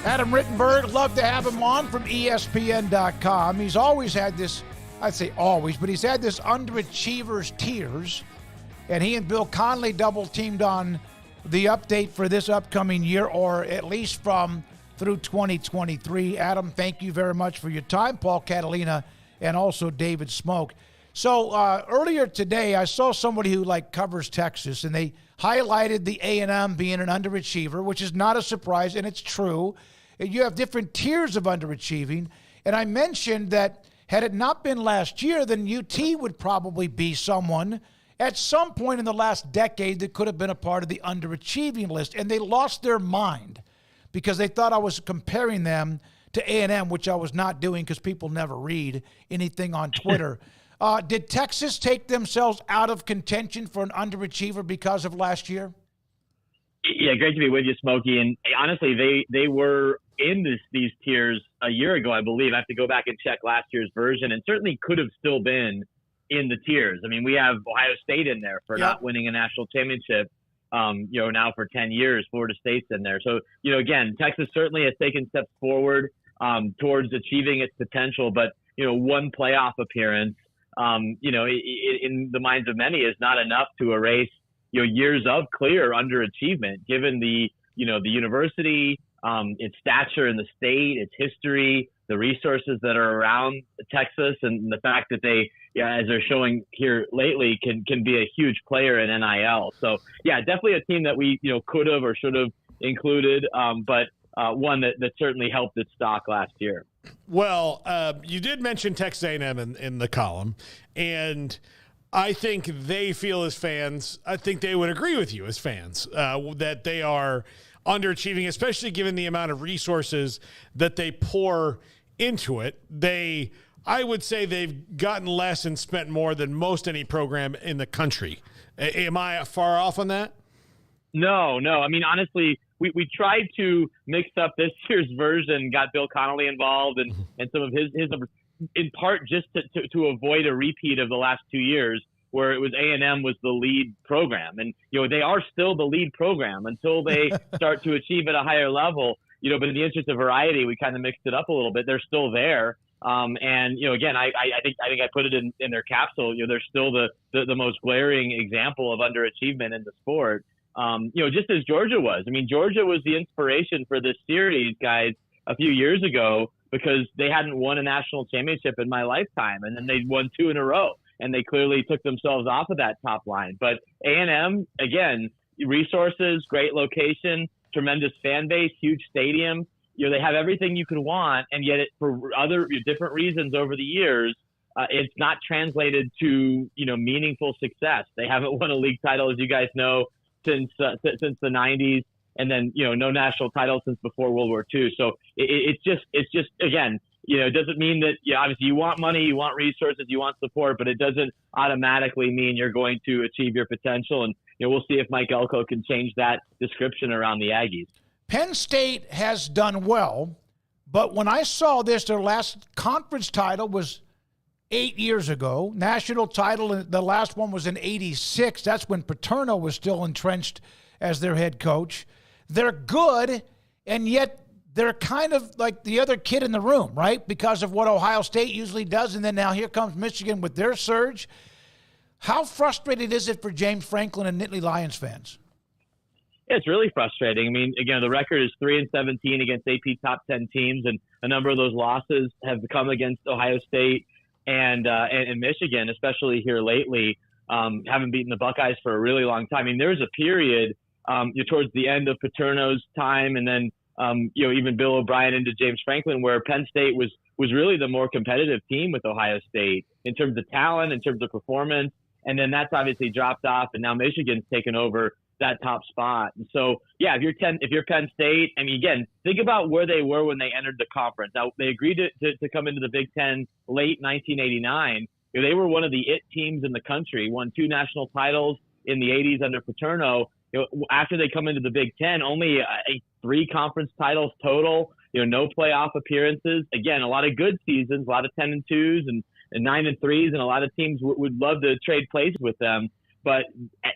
Adam Rittenberg, love to have him on from ESPN.com. He's always had this, I'd say always, but he's had this Underachievers tiers, and he and Bill Connolly double-teamed on the update for this upcoming year, or at least through 2023. Adam, thank you very much for your time. Paul Catalina and also David Smoke. So earlier today, I saw somebody who covers Texas, and they highlighted the A&M being an underachiever, which is not a surprise, and it's true. You have different tiers of underachieving, and I mentioned that had it not been last year, then UT would probably be someone at some point in the last decade that could have been a part of the underachieving list, and they lost their mind because they thought I was comparing them to A&M, which I was not doing because people never read anything on Twitter. Did Texas take themselves out of contention for an underachiever because of last year? Yeah, great to be with you, Smokey. And honestly, they were in these tiers a year ago, I believe. I have to go back and check last year's version, and certainly could have still been in the tiers. I mean, we have Ohio State in there for not winning a national championship, now for 10 years. Florida State's in there. So, again, Texas certainly has taken steps forward towards achieving its potential, but, one playoff appearance, in the minds of many is not enough to erase, years of clear underachievement, given the university, its stature in the state, its history, the resources that are around Texas, and the fact that they, as they're showing here lately, can be a huge player in NIL. So, definitely a team that we, could have or should have included, but one that certainly helped its stock last year. Well, you did mention Texas A&M in the column, and I think they feel as fans, I think they would agree with you as fans, that they are underachieving, especially given the amount of resources that they pour into it. I would say they've gotten less and spent more than most any program in the country. Am I far off on that? No. I mean, honestly, we tried to mix up this year's version, got Bill Connolly involved and some of his numbers, in part just to avoid a repeat of the last 2 years where it was A&M was the lead program. And, they are still the lead program until they start to achieve at a higher level, but in the interest of variety, we kind of mixed it up a little bit. They're still there. And, again, I think I put it in their capsule. They're still the most glaring example of underachievement in the sport. Just as Georgia was. I mean, Georgia was the inspiration for this series, guys, a few years ago because they hadn't won a national championship in my lifetime, and then they won 2 in a row, and they clearly took themselves off of that top line. But A&M, again, resources, great location, tremendous fan base, huge stadium. They have everything you could want, and yet for other different reasons over the years, it's not translated to meaningful success. They haven't won a league title, as you guys know, since the 90s, and then no national title since before World War II. So it's just again, it doesn't mean that obviously you want money, you want resources, you want support, but it doesn't automatically mean you're going to achieve your potential. And we'll see if Mike Elko can change that description around the Aggies. Penn State has done well, but when I saw this, their last conference title was 8 years ago. National title, the last one was in '86. That's when Paterno was still entrenched as their head coach. They're good, and yet they're kind of like the other kid in the room, right? Because of what Ohio State usually does, and then now here comes Michigan with their surge. How frustrated is it for James Franklin and Nittany Lions fans? It's really frustrating. I mean, again, the record is 3-17 against AP top 10 teams, and a number of those losses have come against Ohio State and Michigan, especially here lately. Haven't beaten the Buckeyes for a really long time. I mean, there was a period towards the end of Paterno's time, and then even Bill O'Brien into James Franklin, where Penn State was really the more competitive team with Ohio State in terms of talent, in terms of performance, and then that's obviously dropped off, and now Michigan's taken over that top spot. And so, if you're Penn State, I mean, again, think about where they were when they entered the conference. Now, they agreed to come into the Big Ten late 1989. They were one of the it teams in the country, won 2 national titles in the 80s under Paterno. After they come into the Big Ten, only 3 conference titles total, no playoff appearances. Again, a lot of good seasons, a lot of 10-2s and 9-3s, and a lot of teams would love to trade places with them. But,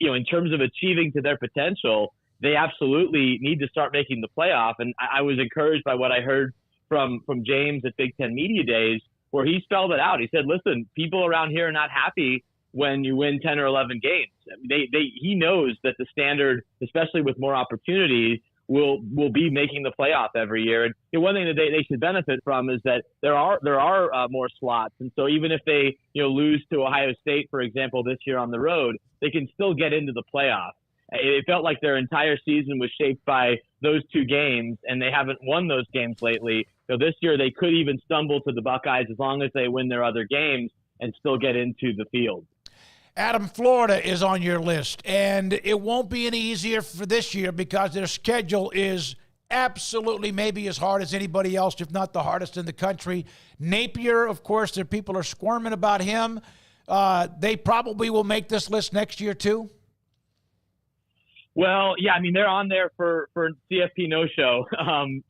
in terms of achieving to their potential, they absolutely need to start making the playoff. And I was encouraged by what I heard from James at Big Ten Media Days, where he spelled it out. He said, listen, people around here are not happy when you win 10 or 11 games. He knows that the standard, especially with more opportunities, will be making the playoff every year. And one thing that they should benefit from is that there are more slots. And so even if they lose to Ohio State, for example, this year on the road, they can still get into the playoff. It felt like their entire season was shaped by those two games, and they haven't won those games lately. So this year they could even stumble to the Buckeyes as long as they win their other games and still get into the field. Adam, Florida is on your list, and it won't be any easier for this year because their schedule is absolutely maybe as hard as anybody else, if not the hardest in the country. Napier, of course, their people are squirming about him. They probably will make this list next year too. Well, yeah, I mean, they're on there for CFP no-show,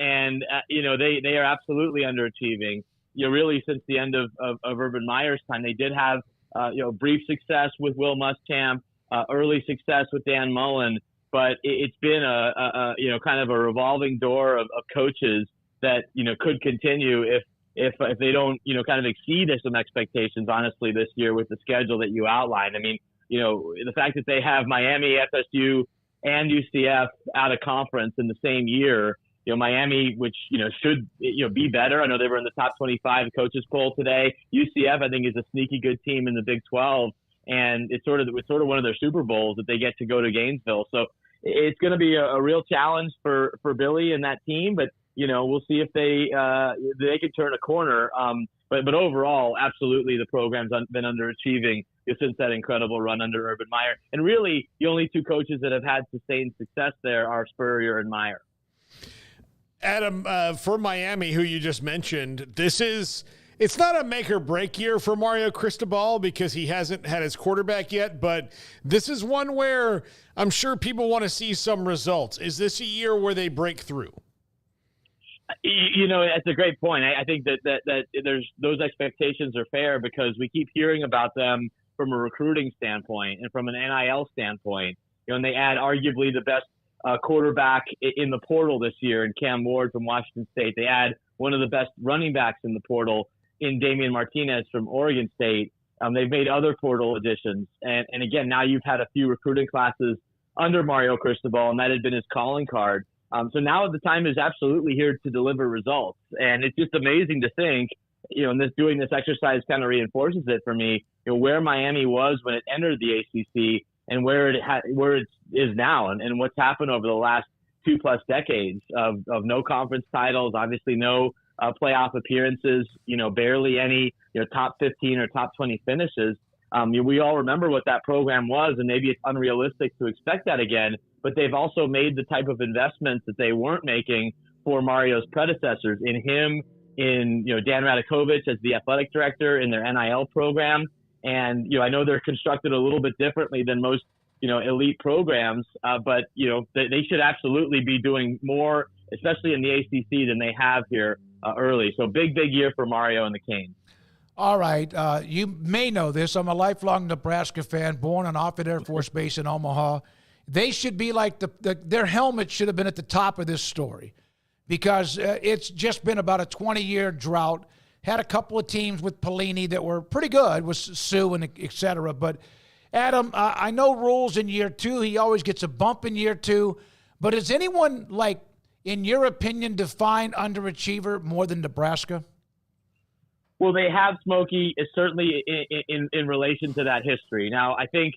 and they are absolutely underachieving. Really since the end of Urban Meyer's time, they did have brief success with Will Muschamp, early success with Dan Mullen, but it's been a kind of a revolving door of coaches that could continue if they don't kind of exceed some expectations. Honestly, this year with the schedule that you outlined, I mean, the fact that they have Miami, FSU, and UCF out of conference in the same year. Miami, which should be better. I know they were in the top 25 coaches poll today. UCF, I think, is a sneaky good team in the Big 12, and it's sort of one of their Super Bowls that they get to go to Gainesville. So it's going to be a real challenge for Billy and that team. But we'll see if they can turn a corner. But overall, absolutely, the program's been underachieving since that incredible run under Urban Meyer. And really, the only two coaches that have had sustained success there are Spurrier and Meyer. Adam, for Miami, who you just mentioned, it's not a make or break year for Mario Cristobal because he hasn't had his quarterback yet, but this is one where I'm sure people want to see some results. Is this a year where they break through? That's a great point. I think that there's those expectations are fair because we keep hearing about them from a recruiting standpoint and from an NIL standpoint. And they add arguably the best quarterback in the portal this year in Cam Ward from Washington State. They add one of the best running backs in the portal in Damian Martinez from Oregon State. They've made other portal additions. And again, now you've had a few recruiting classes under Mario Cristobal, and that had been his calling card. So now the time is absolutely here to deliver results. And it's just amazing to think, and doing this exercise kind of reinforces it for me, where Miami was when it entered the ACC and where it is now and what's happened over the last 2+ decades of no conference titles, obviously no playoff appearances, barely any top 15 or top 20 finishes. We all remember what that program was, and maybe it's unrealistic to expect that again, but they've also made the type of investments that they weren't making for Mario's predecessors in him, in Dan Radakovich as the athletic director in their NIL program. And, I know they're constructed a little bit differently than most, elite programs, but, they should absolutely be doing more, especially in the ACC, than they have here early. So big year for Mario and the Canes. All right. You may know this. I'm a lifelong Nebraska fan, born on Offutt Air Force Base in Omaha. They should be like their helmet should have been at the top of this story because it's just been about a 20-year drought. Had a couple of teams with Pelini that were pretty good with Sue and et cetera. But, Adam, I know rules in year two. He always gets a bump in year two. But has anyone, in your opinion, defined underachiever more than Nebraska? Well, they have, Smokey, certainly in relation to that history. Now, I think,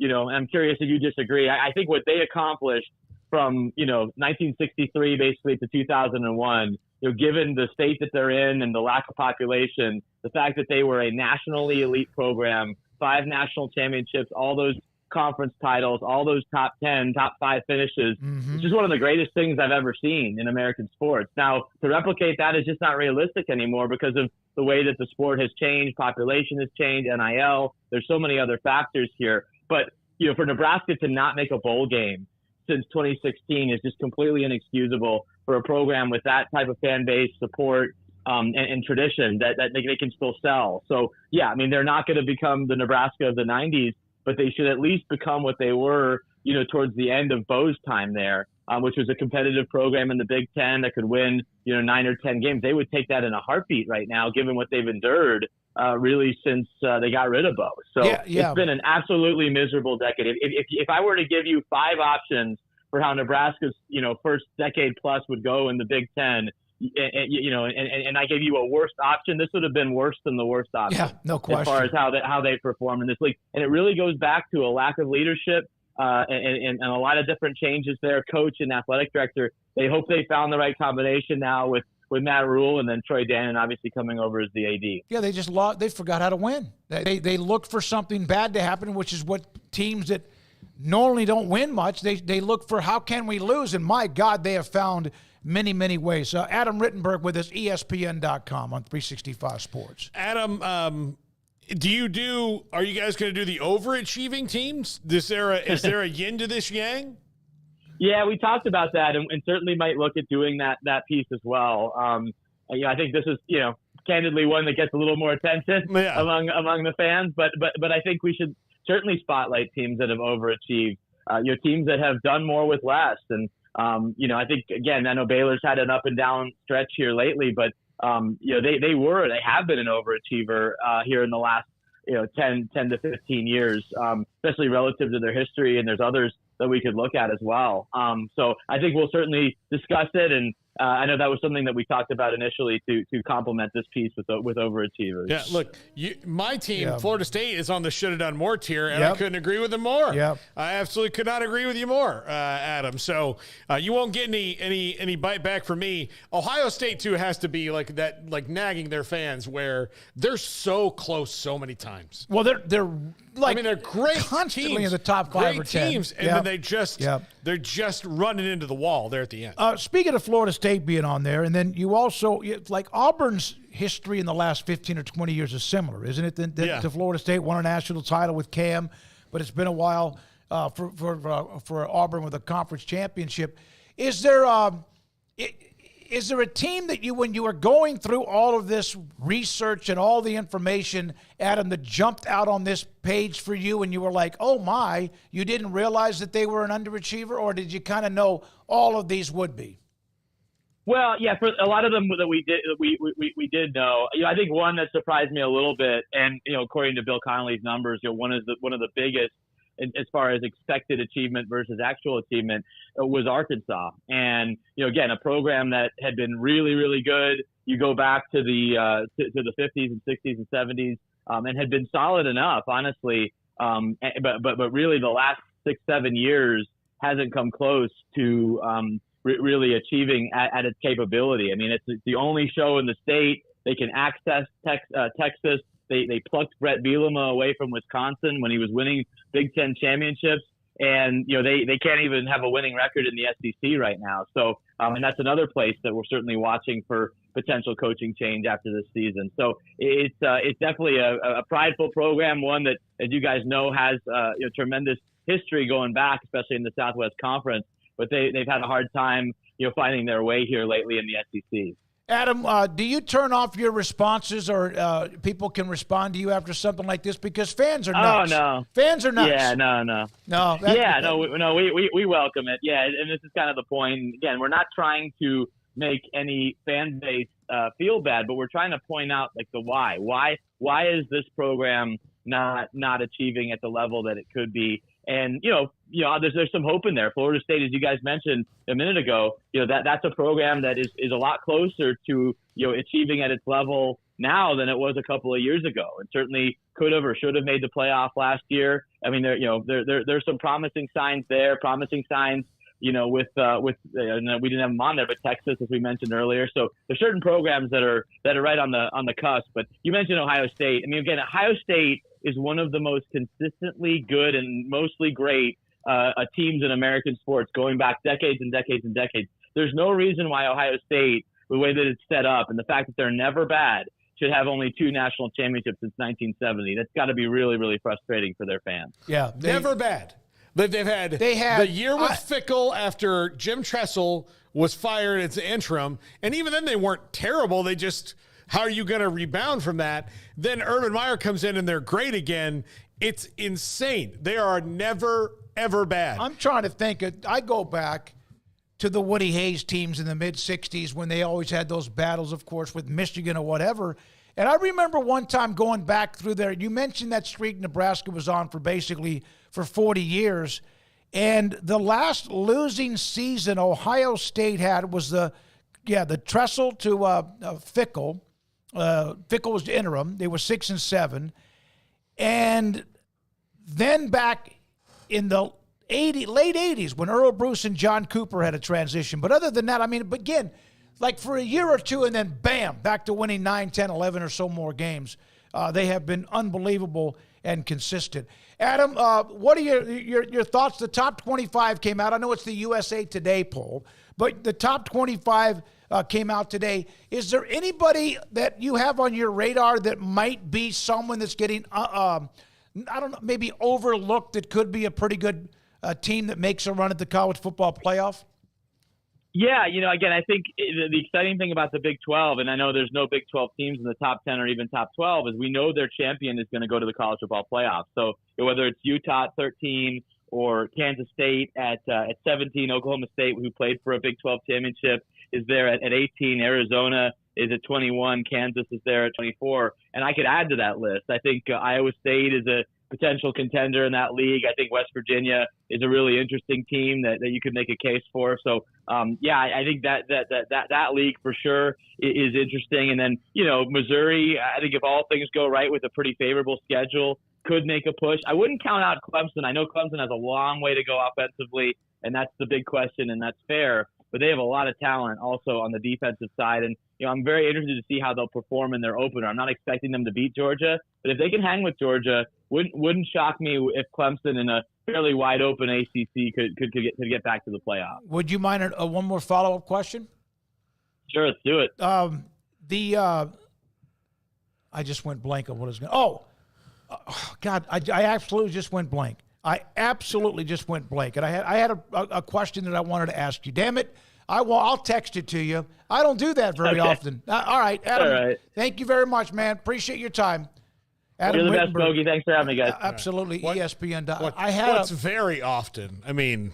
I'm curious if you disagree. I think what they accomplished from, 1963 basically to 2001, given the state that they're in and the lack of population, the fact that they were a nationally elite program, 5 national championships, all those conference titles, all those top 10, top 5 finishes. Mm-hmm. It's just one of the greatest things I've ever seen in American sports. Now, to replicate that is just not realistic anymore because of the way that the sport has changed, population has changed, NIL. There's so many other factors here. But, for Nebraska to not make a bowl game since 2016 is just completely inexcusable for a program with that type of fan base, support, and tradition that they can still sell. So, yeah, I mean, they're not going to become the Nebraska of the 90s, but they should at least become what they were towards the end of Bo's time there, which was a competitive program in the Big Ten that could win, 9 or 10 games. They would take that in a heartbeat right now, given what they've endured really since they got rid of Bo. So It's been an absolutely miserable decade. If I were to give you 5 options for how Nebraska's, first decade plus would go in the Big Ten, and I gave you a worst option, this would have been worse than the worst option. Yeah, no question. As far as how they perform in this league. And it really goes back to a lack of leadership and a lot of different changes there. Coach and athletic director, they hope they found the right combination now with Matt Rule and then Troy Dannon obviously coming over as the AD. Yeah, they forgot how to win. They looked for something bad to happen, which is what teams that normally don't win much, they look for how can we lose, and my God, they have found many, many ways. Adam Rittenberg with us, ESPN.com on 365 Sports. Adam, are you guys going to do the overachieving teams? Is there a yin to this yang? Yeah, we talked about that, and certainly might look at doing that piece as well. I think this is, candidly one that gets a little more attention among the fans, but I think we should certainly spotlight teams that have overachieved, teams that have done more with less. And, I think, again, I know Baylor's had an up and down stretch here lately, but, they have been an overachiever here in the last, 10 to 15 years, especially relative to their history. And there's others that we could look at as well. So I think we'll certainly discuss it. And I know that was something that we talked about initially to complement this piece with overachievers. Yeah, look, my team, Florida State, is on the should have done more tier, and I couldn't agree with them more. Yep. I absolutely could not agree with you more, Adam. So you won't get any bite back from me. Ohio State too has to be like that, like nagging their fans where they're so close so many times. Well, they're like, they're great constantly teams, in the top 5 or 10 teams, and then they're just running into the wall there at the end. Speaking of Florida State being on there, and then you also, like Auburn's history in the last 15 or 20 years is similar, isn't it? To Florida State won a national title with Cam, but it's been a while for Auburn with a conference championship. Is there a team that when you were going through all of this research and all the information, Adam, that jumped out on this page for you and you were like, oh my, you didn't realize that they were an underachiever, or did you kind of know all of these would be? Well, yeah, for a lot of them that we did know. I think one that surprised me a little bit, and according to Bill Connolly's numbers, one of the biggest as far as expected achievement versus actual achievement was Arkansas. And again, a program that had been really, really good. You go back to the 50s and 60s and 70s, and had been solid enough, honestly. But really, the last 6-7 years hasn't come close to really achieving at its capability. I mean, it's the only show in the state. They can access Texas. They plucked Brett Bielema away from Wisconsin when he was winning Big Ten championships. And, they can't even have a winning record in the SEC right now. So, and that's another place that we're certainly watching for potential coaching change after this season. So it's definitely a prideful program, one that, as you guys know, has tremendous history going back, especially in the Southwest Conference. But they've had a hard time, finding their way here lately in the SEC. Adam, do you turn off your responses, or people can respond to you after something like this? Because fans are nuts. Oh, no. Fans are nuts. Yeah, no. No. We welcome it. Yeah, and this is kind of the point. Again, we're not trying to make any fan base feel bad, but we're trying to point out like the why. Why is this program not achieving at the level that it could be? And there's some hope in there. Florida State, as you guys mentioned a minute ago, that's a program that is a lot closer to achieving at its level now than it was a couple of years ago, and certainly could have or should have made the playoff last year. I mean, there's some promising signs there. Promising signs, with we didn't have them on there, but Texas, as we mentioned earlier. So there's certain programs that are right on the cusp. But you mentioned Ohio State. I mean, again, Ohio State is one of the most consistently good and mostly great teams in American sports going back decades and decades and decades. There's no reason why Ohio State, the way that it's set up and the fact that they're never bad, should have only 2 national championships since 1970. That's got to be really, really frustrating for their fans. Yeah, never bad. They've had the year with Fickle after Jim Tressel was fired as the interim, and even then they weren't terrible. They just, how are you going to rebound from that? Then Urban Meyer comes in and they're great again. It's insane. They are never ever bad. I'm trying to think. I go back to the Woody Hayes teams in the mid-'60s when they always had those battles, of course, with Michigan or whatever. And I remember one time going back through there. You mentioned that streak Nebraska was on for 40 years. And the last losing season Ohio State had was the Tressel to Fickle. Fickle was the interim. They were 6-7. And then back in the late 80s when Earl Bruce and John Cooper had a transition. But other than that, I mean, again, like for a year or two and then bam, back to winning 9, 10, 11 or so more games. They have been unbelievable and consistent. Adam, what are your thoughts? The top 25 came out. I know it's the USA Today poll, but the top 25 came out today. Is there anybody that you have on your radar that might be someone that's getting, I don't know, maybe overlooked that could be a pretty good team that makes a run at the college football playoff? Yeah, again, I think the exciting thing about the Big 12, and I know there's no Big 12 teams in the top 10 or even top 12, is we know their champion is going to go to the college football playoff. So whether it's Utah at 13 or Kansas State at 17, Oklahoma State, who played for a Big 12 championship, is there at 18, Arizona is at 21, Kansas is there at 24, and I could add to that list. I think Iowa State is a potential contender in that league. I think West Virginia is a really interesting team that you could make a case for. So, I think that league for sure is interesting. And then, Missouri, I think if all things go right with a pretty favorable schedule, could make a push. I wouldn't count out Clemson. I know Clemson has a long way to go offensively, and that's the big question, and that's fair. But they have a lot of talent also on the defensive side. And, I'm very interested to see how they'll perform in their opener. I'm not expecting them to beat Georgia, but if they can hang with Georgia, wouldn't shock me if Clemson in a fairly wide open ACC could get back to the playoff. Would you mind one more follow-up question? Sure, let's do it. I just went blank on what I was going to. Oh, God, I absolutely just went blank. I absolutely just went blank. And I had a question that I wanted to ask you. Damn it. I'll text it to you. I don't do that very often. All right, Adam. All right. Thank you very much, man. Appreciate your time. Adam You're the best, Rittenberg. Bogey. Thanks for having me, guys. Absolutely. ESPN. What's very often. I mean,